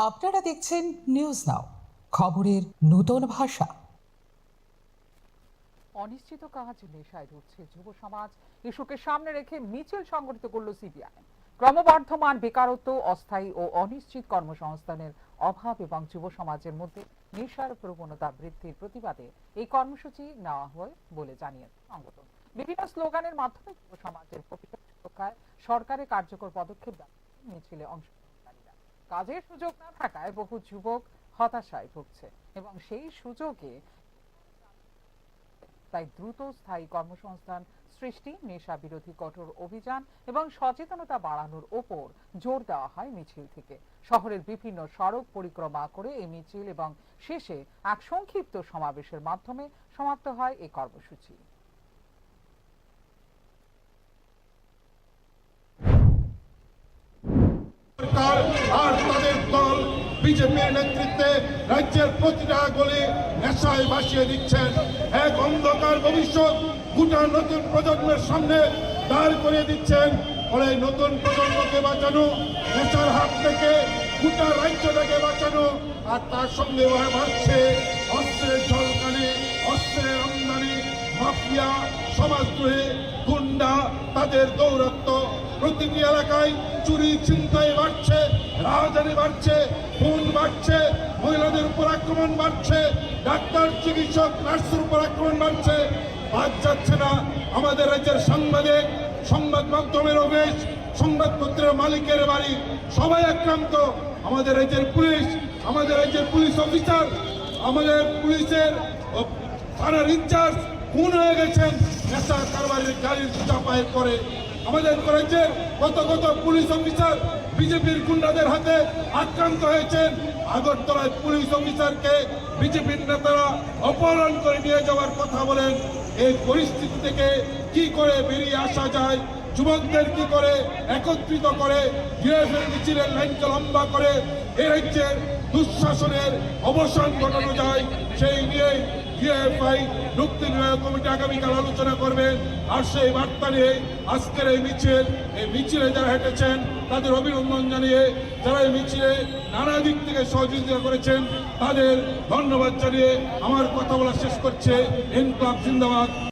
আপনারা দেখছেন news now, খবরের নতুন ভাষা। অনিশ্চিত কাজ নেশায় ধরছে যুব সমাজ, ইস্যুকে সামনে রেখে মিছিল সংগঠিত করল সিপিআই। ক্রমবর্ধমান বেকারত্ব, অস্থায়ী ও অনিশ্চিত কর্মসংস্থানের অভাব এবং যুব সমাজের মধ্যে নেশার প্রবণতা বৃদ্ধির প্রতিবাদে এই কর্মসূচি নেওয়া হয় বলে জানিয়েছে সংগঠন। বিভিন্ন স্লোগানের মাধ্যমে যুব সমাজের ভবিষ্যৎ সুরক্ষায় সরকারের কার্যকর পদক্ষেপ মিছিলে অংশগ্রহণকারীরা। কাজের সুযোগ না থাকায় বহু যুবক হতাশায় ভুগছে এবং সেই সুযোগে তাই দ্রুত স্থায়ী কর্মসংস্থান সৃষ্টি, নেশা বিরোধী কঠোর অভিযান এবং সচেতনতা বাড়ানোর ওপর জোর দেওয়া হয় মিছিল থেকে। শহরের বিভিন্ন সড়ক পরিক্রমা করে এই মিছিল এবং শেষে এক সংক্ষিপ্ত সমাবেশের মাধ্যমে সমাপ্ত হয় এই কর্মসূচি। আর তাদের দল বিজেপির নেতৃত্বে রাজ্যের প্রতিটা গলি নেশায় ভাসিয়ে দিচ্ছেন। এক অন্ধকার ভবিষ্যৎ গোটা নতুন প্রজন্মের সামনে দাঁড় করিয়ে দিচ্ছেন। ফলে নতুন প্রজন্মকে বাঁচানো, নেশার হাত থেকে গোটা রাজ্যটাকে বাঁচানো, আর তার সঙ্গে বাড়ছে অস্ত্রের ঝলকানি, অস্ত্রের আমদানি, মাফিয়া, সমাজদ্রোহী, গুন্ডা, তাদের দৌরাত্ম্য। প্রতিটি এলাকায় চুরি ছিনতাই বাড়ছে, রাজধানী বাড়ছে, খুন বাড়ছে, মহিলাদের উপর আক্রমণ বাড়ছে, ডাক্তার, চিকিৎসক, নার্সের উপর আক্রমণ বাড়ছে। বাদ যাচ্ছে না আমাদের রাজ্যের সাংবাদিক, সংবাদ মাধ্যমের অফিস, সংবাদপত্রের মালিকের বাড়ি, সবাই আক্রান্ত। আমাদের রাজ্যের পুলিশ, আমাদের রাজ্যের পুলিশ অফিসার, আমাদের পুলিশের থানার ইনচার্জ খুন হয়ে গেছেন নেশা কারবারের গাড়ির চাপায় পরে। আমাদের রাজ্যের কত পুলিশ অফিসার বিজেপির গুন্ডাদের হাতে আক্রান্ত হয়েছেন। আগরতলায় পুলিশ অফিসারকে বিজেপির নেতারা অপহরণ করে নিয়ে যাওয়ার কথা বলেন। এই পরিস্থিতি থেকে কি করে বেরিয়ে আসা যায়, যুবকদের কি করে একত্রিত করে ডিএফএর মিছিলের লাইনকে লম্বা করে এই রাজ্যের দুঃশাসনের অবসান ঘটানো যায়, সেই নিয়ে ডিএফআই মুক্তি নির্ণয় কমিটি আগামীকাল আলোচনা করবেন। আর সেই বার্তা নিয়ে আজকের এই মিছিলে যারা হেঁটেছেন তাদের অভিনন্দন জানিয়ে, যারা এই মিছিলে নানা দিক থেকে সহযোগিতা করেছেন তাদের ধন্যবাদ জানিয়ে আমার কথা বলা শেষ করছে। ইনকলাব জিন্দাবাদ।